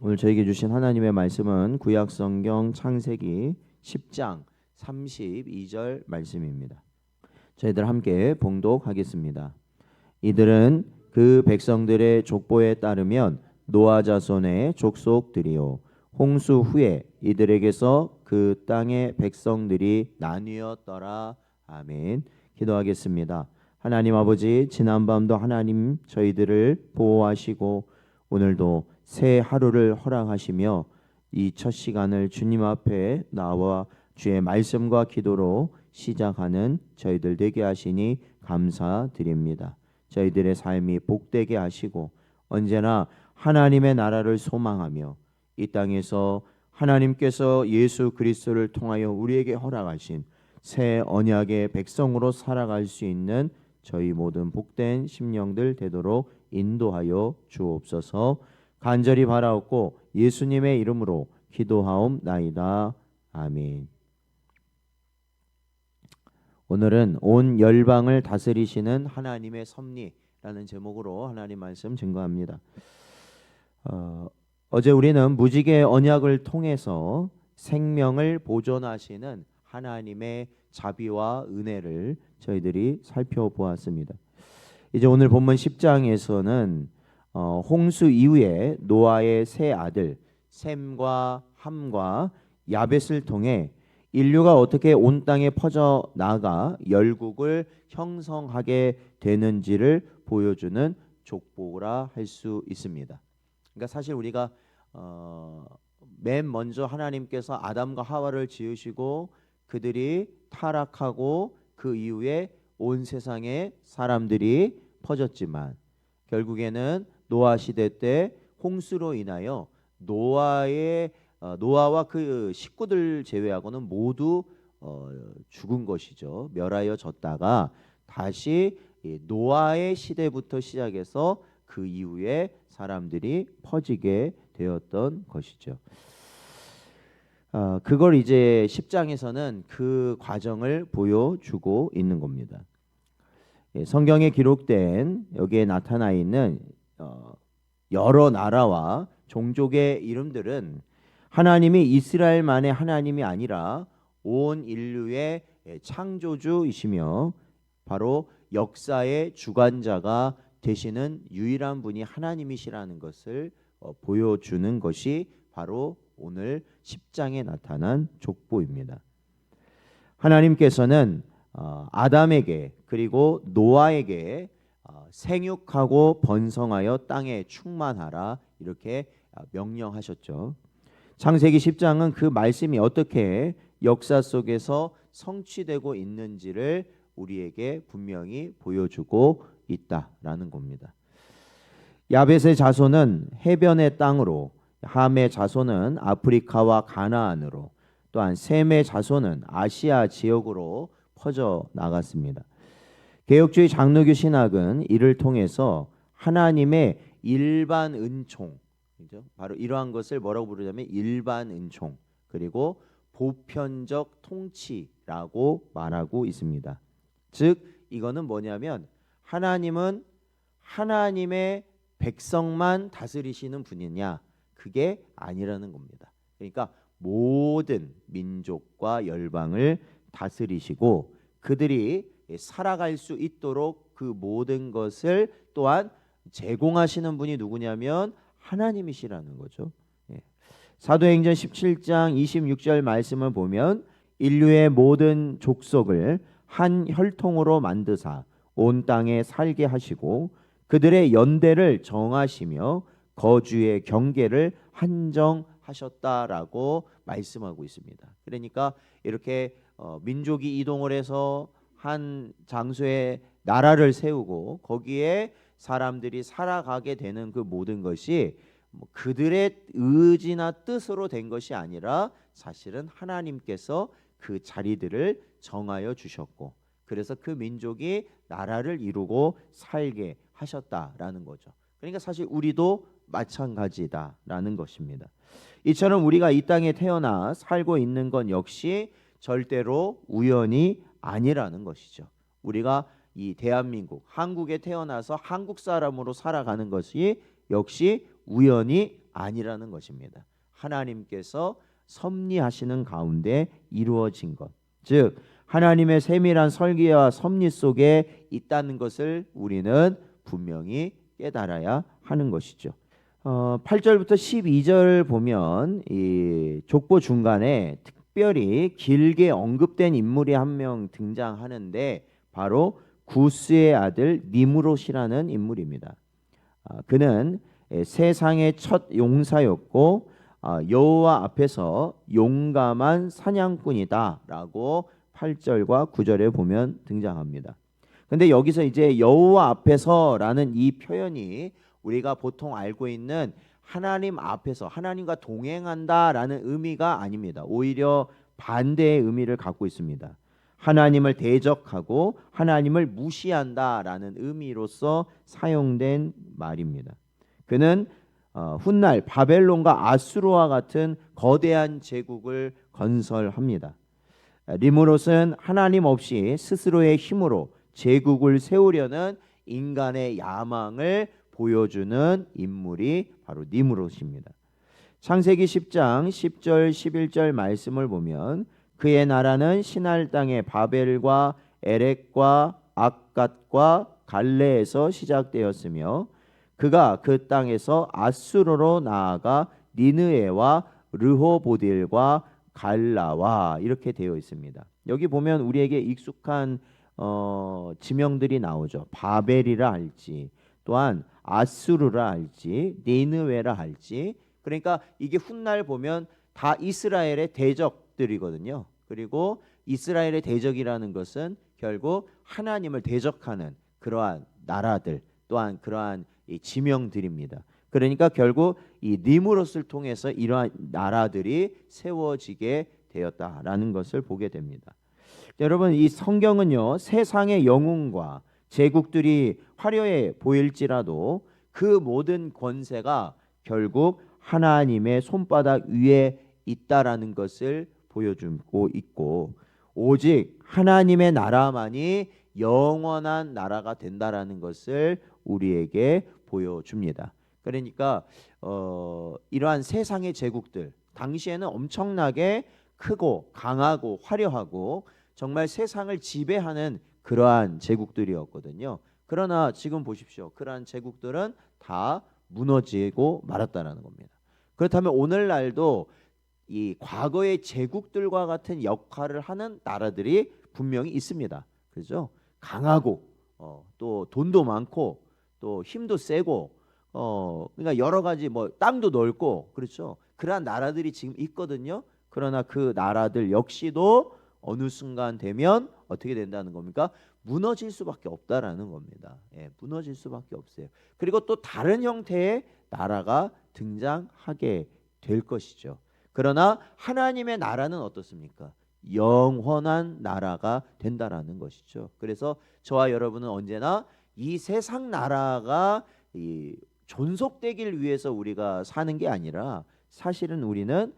오늘 저에게 주신 하나님의 말씀은 구약성경 창세기 10장 32절 말씀입니다. 저희들 함께 봉독하겠습니다. 이들은 그 백성들의 족보에 따르면 노아 자손의 족속들이요 홍수 후에 이들에게서 그 땅의 백성들이 나뉘었더라. 아멘. 기도하겠습니다. 하나님 아버지, 지난밤도 하나님 저희들을 보호하시고 오늘도 새 하루를 허락하시며 이 첫 시간을 주님 앞에 나와 주의 말씀과 기도로 시작하는 저희들 되게 하시니 감사드립니다. 저희들의 삶이 복되게 하시고 언제나 하나님의 나라를 소망하며 이 땅에서 하나님께서 예수 그리스도를 통하여 우리에게 허락하신 새 언약의 백성으로 살아갈 수 있는 저희 모든 복된 심령들 되도록 인도하여 주옵소서. 간절히 바라옵고 예수님의 이름으로 기도하옵나이다. 아멘. 오늘은 온 열방을 다스리시는 하나님의 섭리라는 제목으로 하나님 말씀 증거합니다. 어제 우리는 무지개 언약을 통해서 생명을 보존하시는 하나님의 자비와 은혜를 저희들이 살펴보았습니다. 이제 오늘 본문 10장에서는 홍수 이후에 노아의 세 아들 셈과 함과 야벳을 통해 인류가 어떻게 온 땅에 퍼져 나가 열국을 형성하게 되는지를 보여주는 족보라 할 수 있습니다. 그러니까 사실 우리가 맨 먼저 하나님께서 아담과 하와를 지으시고 그들이 타락하고 그 이후에 온 세상에 사람들이 퍼졌지만 결국에는 노아 시대 때 홍수로 인하여 노아와 그 식구들 제외하고는 모두 죽은 것이죠. 멸하여졌다가 다시 노아의 시대부터 시작해서 그 이후에 사람들이 퍼지게 되었던 것이죠. 그걸 이제 10장에서는 그 과정을 보여주고 있는 겁니다. 성경에 기록된 여기에 나타나 있는 여러 나라와 종족의 이름들은 하나님이 이스라엘만의 하나님이 아니라 온 인류의 창조주이시며 바로 역사의 주관자가 되시는 유일한 분이 하나님이시라는 것을 보여주는 것이 바로 오늘 10장에 나타난 족보입니다. 하나님께서는 아담에게 그리고 노아에게 생육하고 번성하여 땅에 충만하라 이렇게 명령하셨죠. 창세기 10장은 그 말씀이 어떻게 역사 속에서 성취되고 있는지를 우리에게 분명히 보여주고 있다라는 겁니다. 야벳의 자손은 해변의 땅으로, 함의 자손은 아프리카와 가나안으로, 또한 셈의 자손은 아시아 지역으로 퍼져 나갔습니다. 개혁주의 장로교 신학은 이를 통해서 하나님의 일반 은총, 바로 이러한 것을 뭐라고 부르냐면 일반 은총 그리고 보편적 통치라고 말하고 있습니다. 즉 이거는 뭐냐면 하나님은 하나님의 백성만 다스리시는 분이냐, 그게 아니라는 겁니다. 그러니까 모든 민족과 열방을 다스리시고 그들이 살아갈 수 있도록 그 모든 것을 또한 제공하시는 분이 누구냐면 하나님이시라는 거죠. 사도행전 17장 26절 말씀을 보면 인류의 모든 족속을 한 혈통으로 만드사 온 땅에 살게 하시고 그들의 연대를 정하시며 거주의 경계를 한정하셨다라고 말씀하고 있습니다. 그러니까 이렇게 민족이 이동을 해서 한 장소에 나라를 세우고 거기에 사람들이 살아가게 되는 그 모든 것이 그들의 의지나 뜻으로 된 것이 아니라 사실은 하나님께서 그 자리들을 정하여 주셨고 그래서 그 민족이 나라를 이루고 살게 하셨다라는 거죠. 그러니까 사실 우리도 마찬가지다라는 것입니다. 이처럼 우리가 이 땅에 태어나 살고 있는 건 역시 절대로 우연이 아니라는 것이죠. 우리가 이 대한민국, 한국에 태어나서 한국 사람으로 살아가는 것이 역시 우연이 아니라는 것입니다. 하나님께서 섭리하시는 가운데 이루어진 것, 즉 하나님의 세밀한 설계와 섭리 속에 있다는 것을 우리는 분명히 깨달아야 하는 것이죠. 8절부터 12절 보면 이 족보 중간에 특별히 길게 언급된 인물이 한 명 등장하는데 바로 구스의 아들 니므롯이라는 인물입니다. 그는 세상의 첫 용사였고 여호와 앞에서 용감한 사냥꾼이다라고 8절과 9절에 보면 등장합니다. 근데 여기서 이제 여호와 앞에서라는 이 표현이 우리가 보통 알고 있는 하나님 앞에서 하나님과 동행한다라는 의미가 아닙니다. 오히려 반대의 의미를 갖고 있습니다. 하나님을 대적하고 하나님을 무시한다라는 의미로서 사용된 말입니다. 그는 훗날 바벨론과 아수르와 같은 거대한 제국을 건설합니다. 니므롯은 하나님 없이 스스로의 힘으로 제국을 세우려는 인간의 야망을 보여주는 인물이 바로 니므롯입니다. 창세기 10장 10절 11절 말씀을 보면 그의 나라는 시날 땅의 바벨과 에렉과 악갓과 갈레에서 시작되었으며 그가 그 땅에서 아수르로 나아가 니느웨와 르호보딜과 갈라와 이렇게 되어 있습니다. 여기 보면 우리에게 익숙한 지명들이 나오죠. 바벨이라 할지 또한 아수르라 할지 니느웨라 할지, 그러니까 이게 훗날 보면 다 이스라엘의 대적들이거든요. 그리고 이스라엘의 대적이라는 것은 결국 하나님을 대적하는 그러한 나라들 또한 그러한 이 지명들입니다. 그러니까 결국 이 니므롯을 통해서 이러한 나라들이 세워지게 되었다라는 것을 보게 됩니다. 여러분, 이 성경은요 세상의 영웅과 제국들이 화려해 보일지라도 그 모든 권세가 결국 하나님의 손바닥 위에 있다라는 것을 보여주고 있고 오직 하나님의 나라만이 영원한 나라가 된다라는 것을 우리에게 보여줍니다. 그러니까 이러한 세상의 제국들 당시에는 엄청나게 크고 강하고 화려하고 정말 세상을 지배하는 그러한 제국들이었거든요. 그러나 지금 보십시오. 그러한 제국들은 다 무너지고 말았다는 겁니다. 그렇다면 오늘날도 이 과거의 제국들과 같은 역할을 하는 나라들이 분명히 있습니다. 그렇죠? 강하고 또 돈도 많고 또 힘도 세고 그러니까 여러 가지 뭐 땅도 넓고 그렇죠. 그러한 나라들이 지금 있거든요. 그러나 그 나라들 역시도 어느 순간 되면 어떻게 된다는 겁니까? 무너질 수밖에 없다라는 겁니다. 예, 무너질 수밖에 없어요. 그리고 또 다른 형태의 나라가 등장하게 될 것이죠. 그러나 하나님의 나라는 어떻습니까? 영원한 나라가 된다라는 것이죠. 그래서 저와 여러분은 언제나 이 세상 나라가 존속되길 위해서 우리가 사는 게 아니라 사실은 우리는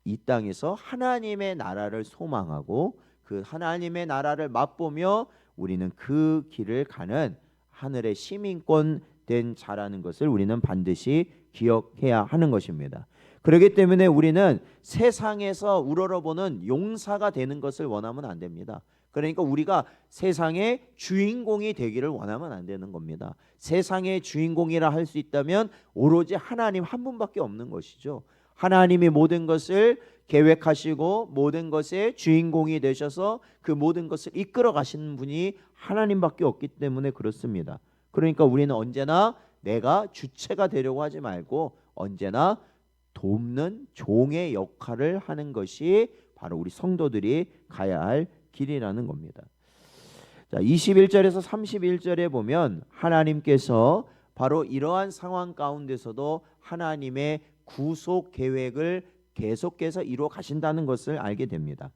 이 땅에서 하나님의 나라를 소망하고 그 하나님의 나라를 맛보며 우리는 그 길을 가는 하늘의 시민권 된 자라는 것을 우리는 반드시 기억해야 하는 것입니다. 그렇기 때문에 우리는 세상에서 우러러보는 용사가 되는 것을 원하면 안 됩니다. 그러니까 우리가 세상의 주인공이 되기를 원하면 안 되는 겁니다. 세상의 주인공이라 할 수 있다면 오로지 하나님 한 분밖에 없는 것이죠. 하나님이 모든 것을 계획하시고 모든 것의 주인공이 되셔서 그 모든 것을 이끌어 가시는 분이 하나님밖에 없기 때문에 그렇습니다. 그러니까 우리는 언제나 내가 주체가 되려고 하지 말고 언제나 돕는 종의 역할을 하는 것이 바로 우리 성도들이 가야 할 길이라는 겁니다. 자, 21절에서 31절에 보면 하나님께서 바로 이러한 상황 가운데서도 하나님의 구속 계획을 계속해서 이루어 가신다는 것을 알게 됩니다.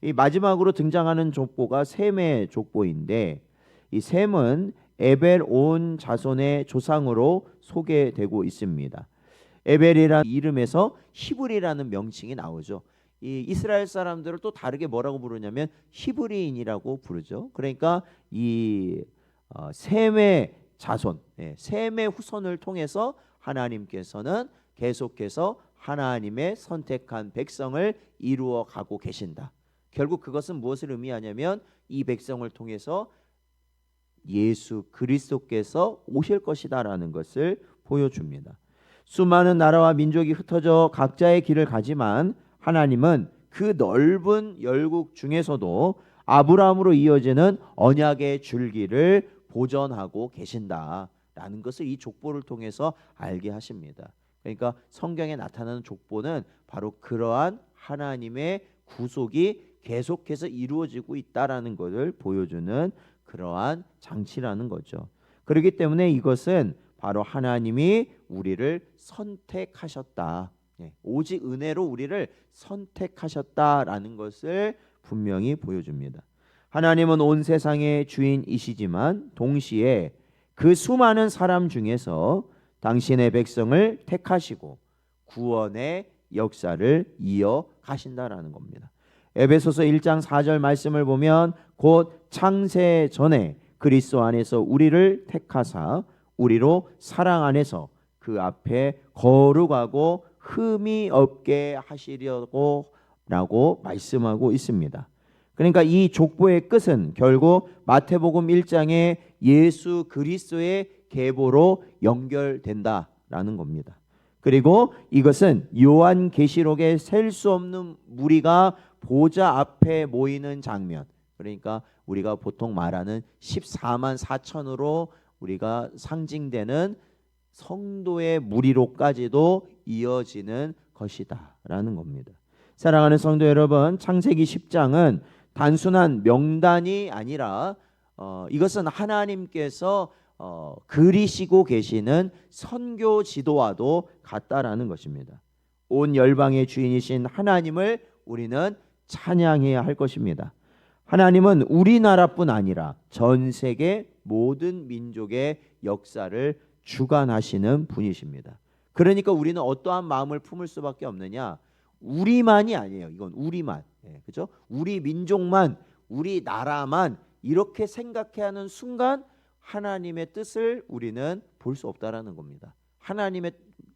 이 마지막으로 등장하는 족보가 셈의 족보인데 이 셈은 에벨 온 자손의 조상으로 소개되고 있습니다. 에벨이라는 이름에서 히브리라는 명칭이 나오죠. 이 이스라엘 사람들을 또 다르게 뭐라고 부르냐면 히브리인이라고 부르죠. 그러니까 이 셈의 자손, 셈의 후손을 통해서 하나님께서는 계속해서 하나님의 선택한 백성을 이루어 가고 계신다. 결국 그것은 무엇을 의미하냐면 이 백성을 통해서 예수 그리스도께서 오실 것이다라는 것을 보여줍니다. 수많은 나라와 민족이 흩어져 각자의 길을 가지만 하나님은 그 넓은 열국 중에서도 아브라함으로 이어지는 언약의 줄기를 보존하고 계신다라는 것을 이 족보를 통해서 알게 하십니다. 그러니까 성경에 나타나는 족보는 바로 그러한 하나님의 구속이 계속해서 이루어지고 있다라는 것을 보여주는 그러한 장치라는 거죠. 그렇기 때문에 이것은 바로 하나님이 우리를 선택하셨다. 오직 은혜로 우리를 선택하셨다라는 것을 분명히 보여줍니다. 하나님은 온 세상의 주인이시지만 동시에 그 수많은 사람 중에서 당신의 백성을 택하시고 구원의 역사를 이어가신다라는 겁니다. 에베소서 1장 4절 말씀을 보면 곧 창세 전에 그리스도 안에서 우리를 택하사 우리로 사랑 안에서 그 앞에 거룩하고 흠이 없게 하시려고 라고 말씀하고 있습니다. 그러니까 이 족보의 끝은 결국 마태복음 1장의 예수 그리스도의 계보로 연결된다라는 겁니다. 그리고 이것은 요한계시록에 셀 수 없는 무리가 보좌 앞에 모이는 장면, 그러니까 우리가 보통 말하는 14만 4천으로 우리가 상징되는 성도의 무리로까지도 이어지는 것이다 라는 겁니다. 사랑하는 성도 여러분, 창세기 10장은 단순한 명단이 아니라 이것은 하나님께서 그리시고 계시는 선교 지도와도 같다라는 것입니다. 온 열방의 주인이신 하나님을 우리는 찬양해야 할 것입니다. 하나님은 우리나라뿐 아니라 전 세계 모든 민족의 역사를 주관하시는 분이십니다. 그러니까 우리는 어떠한 마음을 품을 수밖에 없느냐? 우리만이 아니에요. 이건 우리만, 그죠? 우리 민족만, 우리 나라만 이렇게 생각해야 하는 순간 하나님의 뜻을 우리는 볼 수 없다라는 겁니다. 하나님의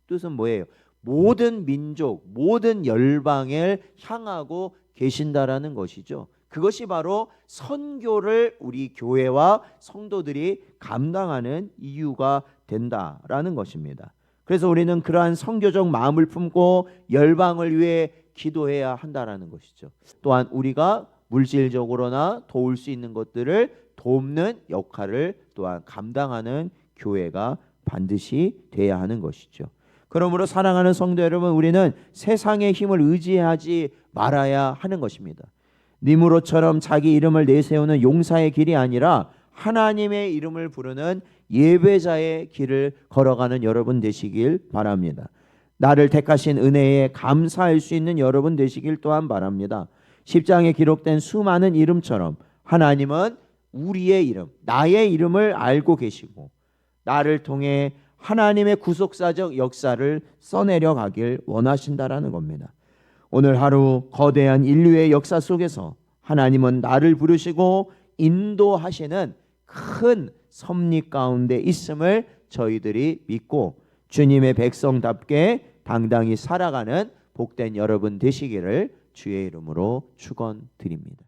뜻은 뭐예요? 모든 민족, 모든 열방을 향하고 계신다라는 것이죠. 그것이 바로 선교를 우리 교회와 성도들이 감당하는 이유가 된다라는 것입니다. 그래서 우리는 그러한 선교적 마음을 품고 열방을 위해 기도해야 한다라는 것이죠. 또한 우리가 물질적으로나 도울 수 있는 것들을 돕는 역할을 또한 감당하는 교회가 반드시 돼야 하는 것이죠. 그러므로 사랑하는 성도 여러분, 우리는 세상의 힘을 의지하지 말아야 하는 것입니다. 니므롯처럼 자기 이름을 내세우는 용사의 길이 아니라 하나님의 이름을 부르는 예배자의 길을 걸어가는 여러분 되시길 바랍니다. 나를 택하신 은혜에 감사할 수 있는 여러분 되시길 또한 바랍니다. 10장에 기록된 수많은 이름처럼 하나님은 우리의 이름, 나의 이름을 알고 계시고 나를 통해 하나님의 구속사적 역사를 써내려 가길 원하신다라는 겁니다. 오늘 하루 거대한 인류의 역사 속에서 하나님은 나를 부르시고 인도하시는 큰 섭리 가운데 있음을 저희들이 믿고 주님의 백성답게 당당히 살아가는 복된 여러분 되시기를 주의 이름으로 축원드립니다.